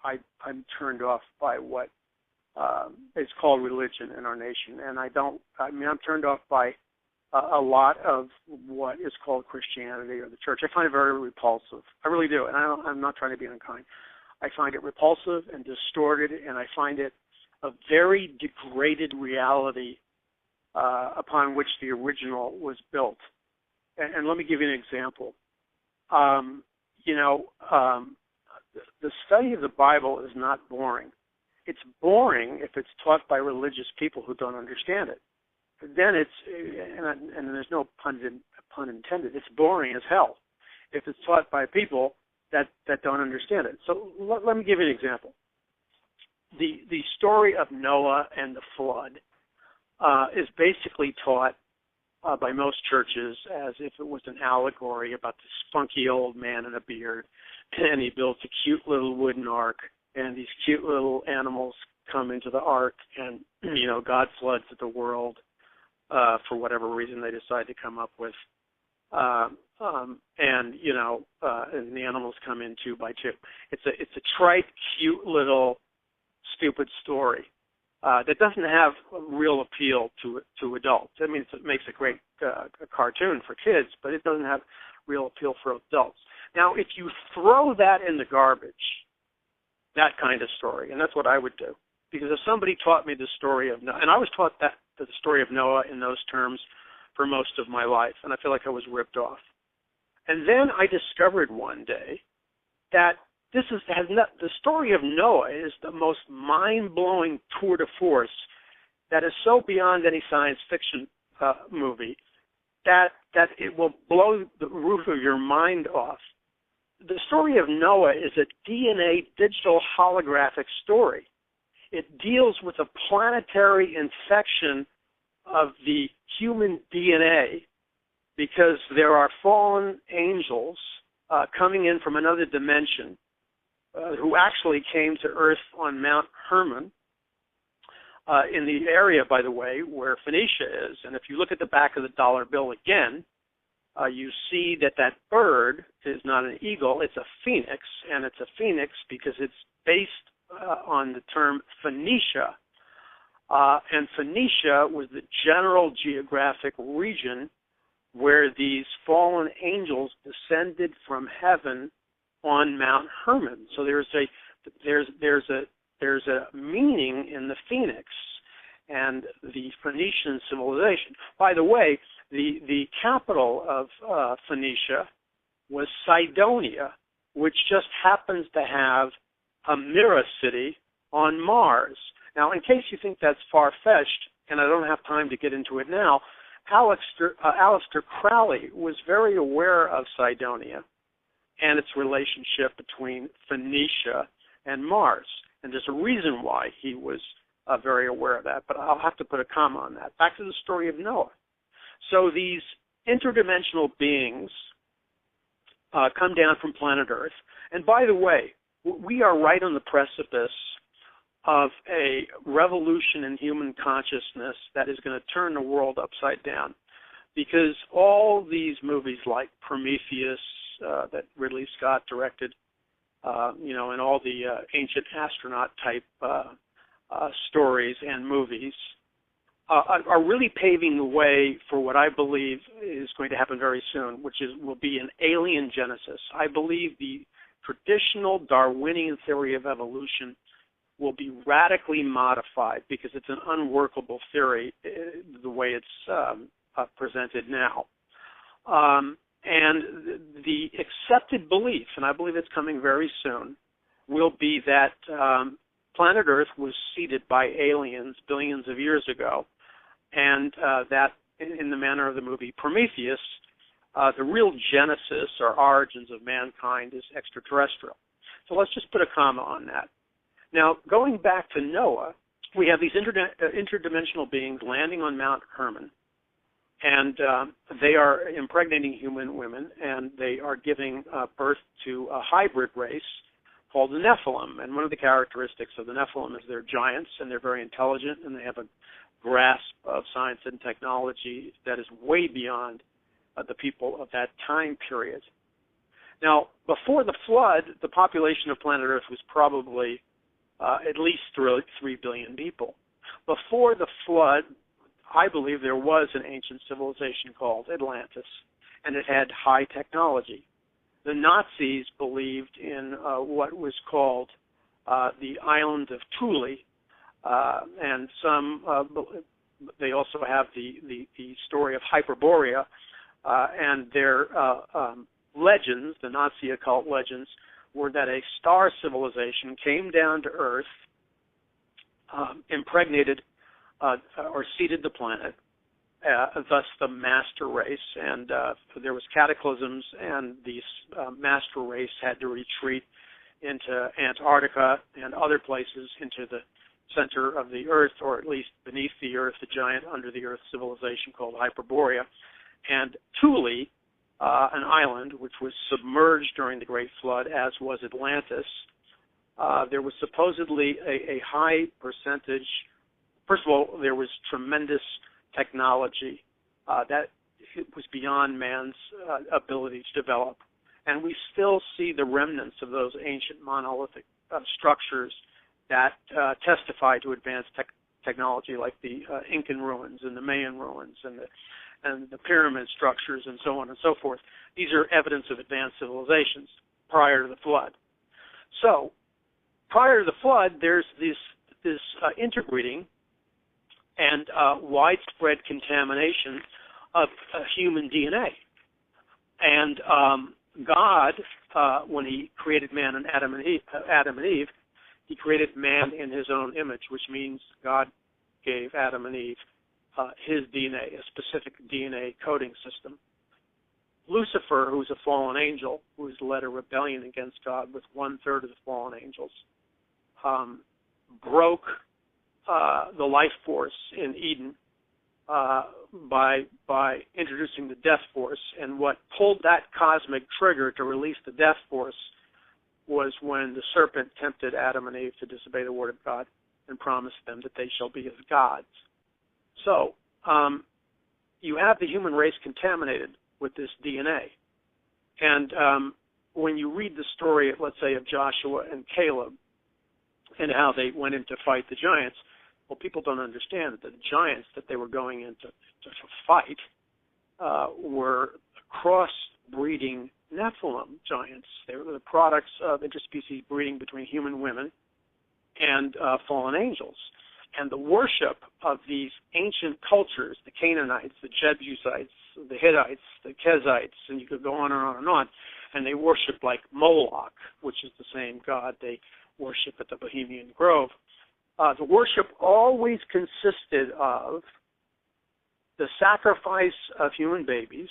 I'm turned off by what is called religion in our nation, and I'm turned off by a lot of what is called Christianity or the church. I find it very repulsive. I really do, and I'm not trying to be unkind. I find it repulsive and distorted, and I find it a very degraded reality upon which the original was built. And let me give you an example. The study of the Bible is not boring. It's boring if it's taught by religious people who don't understand it. Then and there's no pun intended, it's boring as hell if it's taught by people that don't understand it. So let me give you an example. The story of Noah and the flood is basically taught by most churches as if it was an allegory about this spunky old man in a beard, and he built a cute little wooden ark, and these cute little animals come into the ark, and God floods the world for whatever reason they decide to come up with, and the animals come in 2 by 2. It's a trite, cute little stupid story that doesn't have real appeal to adults. I mean, it makes a great cartoon for kids, but it doesn't have real appeal for adults. Now, if you throw that in the garbage, that kind of story, and that's what I would do, because if somebody taught me the story of Noah, and I was taught the story of Noah in those terms for most of my life, and I feel like I was ripped off. And then I discovered one day that the story of Noah is the most mind-blowing tour de force that is so beyond any science fiction movie that it will blow the roof of your mind off. The story of Noah is a DNA digital holographic story. It deals with a planetary infection of the human DNA because there are fallen angels coming in from another dimension who actually came to Earth on Mount Hermon in the area, by the way, where Phoenicia is. And if you look at the back of the dollar bill again, you see that bird is not an eagle, it's a phoenix, and it's a phoenix because it's based on the term Phoenicia. And Phoenicia was the general geographic region where these fallen angels descended from heaven on Mount Hermon. So there's a meaning in the phoenix and the Phoenician civilization. By the way, the capital of Phoenicia was Cydonia, which just happens to have a mirror city on Mars. Now, in case you think that's far-fetched, and I don't have time to get into it now, Aleister Crowley was very aware of Cydonia and its relationship between Phoenicia and Mars. And there's a reason why he was very aware of that, but I'll have to put a comma on that. Back to the story of Noah. So these interdimensional beings come down from planet Earth. And by the way, we are right on the precipice of a revolution in human consciousness that is going to turn the world upside down, because all these movies like Prometheus that Ridley Scott directed, and all the ancient astronaut type stories and movies are really paving the way for what I believe is going to happen very soon, which will be an alien genesis. I believe the traditional Darwinian theory of evolution will be radically modified because it's an unworkable theory the way it's presented now. And the accepted belief, and I believe it's coming very soon, will be that planet Earth was seeded by aliens billions of years ago, and that in the manner of the movie Prometheus, the real genesis or origins of mankind is extraterrestrial. So let's just put a comma on that. Now, going back to Noah, we have these interdimensional beings landing on Mount Hermon, and they are impregnating human women, and they are giving birth to a hybrid race called the Nephilim. And one of the characteristics of the Nephilim is they're giants, and they're very intelligent, and they have a grasp of science and technology that is way beyond the people of that time period. Now, before the flood, the population of planet Earth was probably at least 3 billion people. Before the flood, I believe there was an ancient civilization called Atlantis, and it had high technology. The Nazis believed in what was called the island of Thule, and they also have the story of Hyperborea, and their legends, the Nazi occult legends, were that a star civilization came down to Earth, impregnated or seeded the planet, thus the master race, and there was cataclysms, and the master race had to retreat into Antarctica and other places into the center of the Earth, or at least beneath the Earth, the giant under the Earth civilization called Hyperborea. And Thule, an island which was submerged during the Great Flood, as was Atlantis, there was supposedly a high percentage. First of all, there was tremendous technology that it was beyond man's ability to develop. And we still see the remnants of those ancient monolithic structures that testify to advanced technology, like the Incan ruins and the Mayan ruins and the pyramid structures and so on and so forth. These are evidence of advanced civilizations prior to the flood. So prior to the flood, there's this interbreeding and widespread contamination of human DNA. And God, when he created man and Adam and Eve, he created man in his own image, which means God gave Adam and Eve his DNA, a specific DNA coding system. Lucifer, who's a fallen angel, who's led a rebellion against God with 1/3 of the fallen angels, broke the life force in Eden by introducing the death force. And what pulled that cosmic trigger to release the death force was when the serpent tempted Adam and Eve to disobey the word of God and promised them that they shall be as gods. So you have the human race contaminated with this DNA. And when you read the story, let's say, of Joshua and Caleb and how they went in to fight the giants, well, people don't understand that the giants that they were going in to fight were cross-breeding Nephilim giants. They were the products of interspecies breeding between human women and fallen angels. And the worship of these ancient cultures, the Canaanites, the Jebusites, the Hittites, the Kezites, and you could go on and on and on, and they worshiped like Moloch, which is the same god they worship at the Bohemian Grove. The worship always consisted of the sacrifice of human babies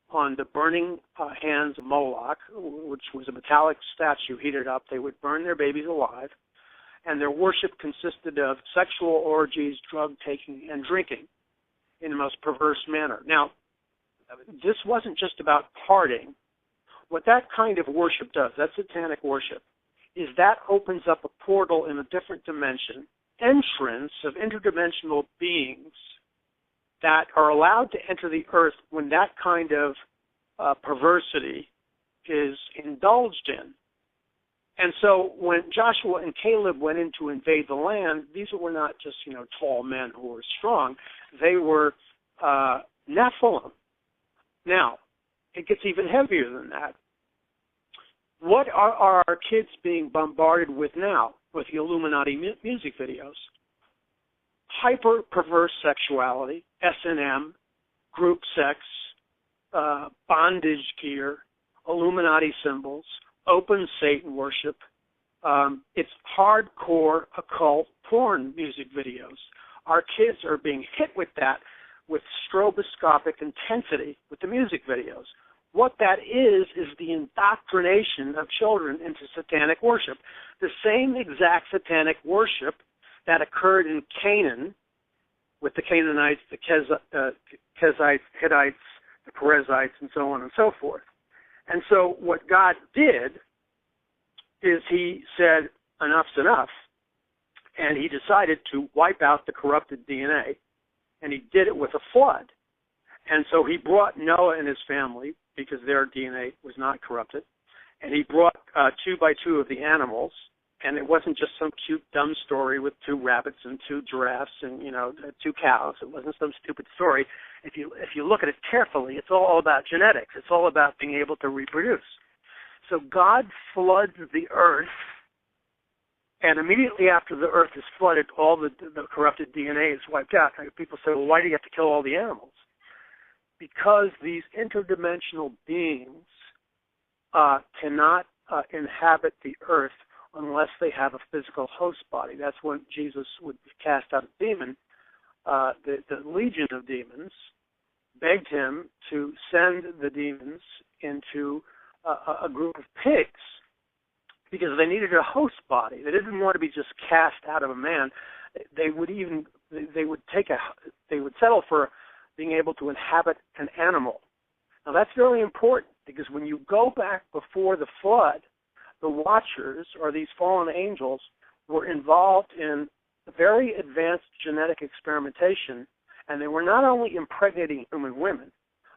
on the burning hands of Moloch, which was a metallic statue heated up. They would burn their babies alive, and their worship consisted of sexual orgies, drug-taking, and drinking in the most perverse manner. Now, this wasn't just about partying. What that kind of worship does, that satanic worship, is that opens up a portal in a different dimension, entrance of interdimensional beings that are allowed to enter the earth when that kind of perversity is indulged in. And so when Joshua and Caleb went in to invade the land, these were not just, tall men who were strong. They were Nephilim. Now, it gets even heavier than that. What are our kids being bombarded with now with the Illuminati music videos? Hyper-perverse sexuality, S&M, group sex, bondage gear, Illuminati symbols, open Satan worship. It's hardcore occult porn music videos. Our kids are being hit with that with stroboscopic intensity with the music videos. What that is the indoctrination of children into satanic worship. The same exact satanic worship that occurred in Canaan with the Canaanites, the Kezites, Hittites, the Perizzites, and so on and so forth. And so what God did is he said, enough's enough, and he decided to wipe out the corrupted DNA, and he did it with a flood. And so he brought Noah and his family, because their DNA was not corrupted, and he brought 2 by 2 of the animals, and it wasn't just some cute, dumb story with 2 rabbits and 2 giraffes and 2 cows. It wasn't some stupid story. If you look at it carefully, it's all about genetics. It's all about being able to reproduce. So God floods the earth, and immediately after the earth is flooded, all the corrupted DNA is wiped out. And people say, well, why do you have to kill all the animals? Because these interdimensional beings cannot inhabit the earth unless they have a physical host body. That's when Jesus would cast out a demon. The legion of demons begged him to send the demons into a group of pigs because they needed a host body. They didn't want to be just cast out of a man. They would settle for being able to inhabit an animal. Now that's very important because when you go back before the flood, the watchers, or these fallen angels, were involved in very advanced genetic experimentation, and they were not only impregnating human women,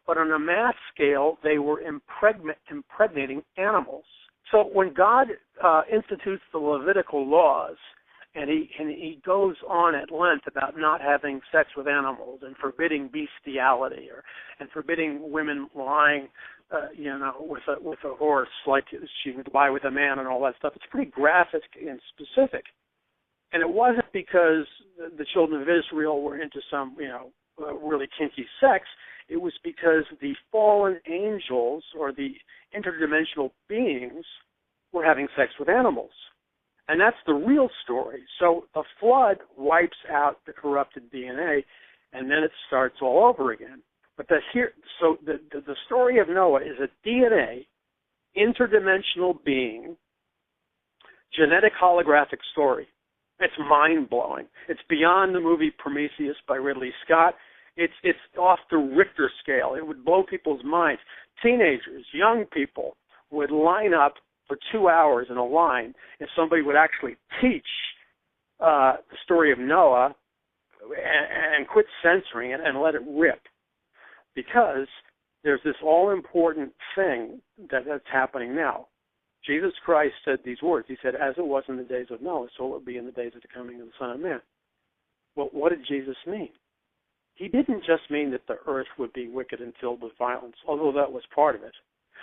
but on a mass scale, they were impregnating animals. So when God institutes the Levitical laws, and he goes on at length about not having sex with animals and forbidding bestiality, and forbidding women lying, with a horse like she would lie with a man and all that stuff. It's pretty graphic and specific. And it wasn't because the children of Israel were into some, really kinky sex. It was because the fallen angels or the interdimensional beings were having sex with animals. And that's the real story. So the flood wipes out the corrupted DNA, and then it starts all over again. But the story of Noah is a DNA, interdimensional being, genetic holographic story. It's mind-blowing. It's beyond the movie Prometheus by Ridley Scott. It's off the Richter scale. It would blow people's minds. Teenagers, young people would line up for 2 hours in a line if somebody would actually teach the story of Noah and quit censoring it and let it rip. Because there's this all-important thing that's happening now. Jesus Christ said these words. He said, as it was in the days of Noah, so it will be in the days of the coming of the Son of Man. Well, what did Jesus mean? He didn't just mean that the earth would be wicked and filled with violence, although that was part of it.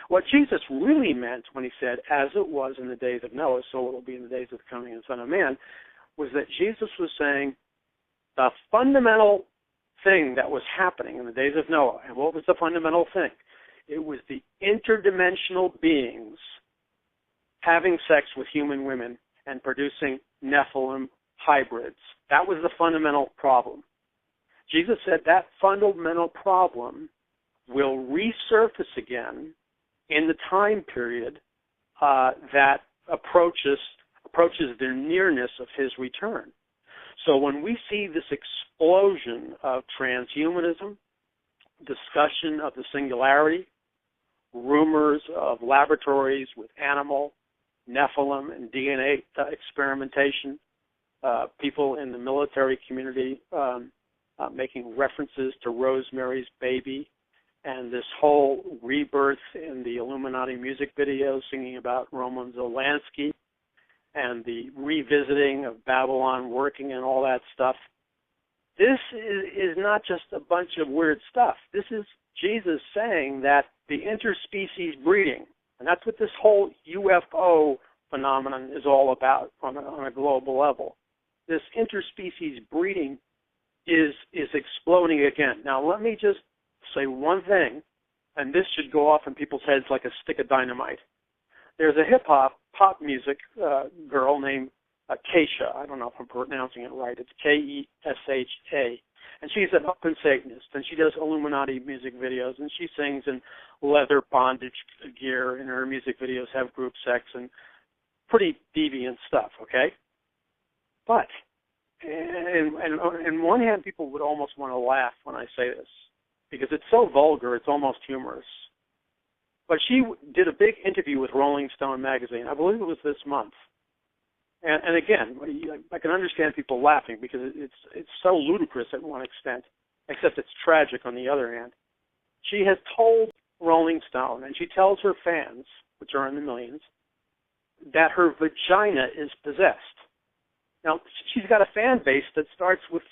What Jesus really meant when he said, as it was in the days of Noah, so it will be in the days of the coming of the Son of Man, was that Jesus was saying the fundamental thing that was happening in the days of Noah. And what was the fundamental thing? It was the interdimensional beings having sex with human women and producing Nephilim hybrids. That was the fundamental problem. Jesus said that fundamental problem will resurface again in the time period that approaches the nearness of his return. So when we see this explosion of transhumanism, discussion of the singularity, rumors of laboratories with animal, Nephilim, and DNA experimentation, people in the military community making references to Rosemary's Baby, and this whole rebirth in the Illuminati music video singing about Roman Zelensky, and the revisiting of Babylon working and all that stuff. This is not just a bunch of weird stuff. This is Jesus saying that the interspecies breeding, and that's what this whole UFO phenomenon is all about on a global level. This interspecies breeding is exploding again. Now, let me just say one thing, and this should go off in people's heads like a stick of dynamite. There's a hip-hop, pop music girl named Keisha. I don't know if I'm pronouncing it right. It's Kesha. And she's an open Satanist, and she does Illuminati music videos, and she sings in leather bondage gear, and her music videos have group sex and pretty deviant stuff, okay? But, on one hand, people would almost want to laugh when I say this, because it's so vulgar, it's almost humorous. But she did a big interview with Rolling Stone magazine. I believe it was this month. And again, I can understand people laughing because it's so ludicrous at one extent, except it's tragic on the other hand. She has told Rolling Stone, and she tells her fans, which are in the millions, that her vagina is possessed. Now, she's got a fan base that starts with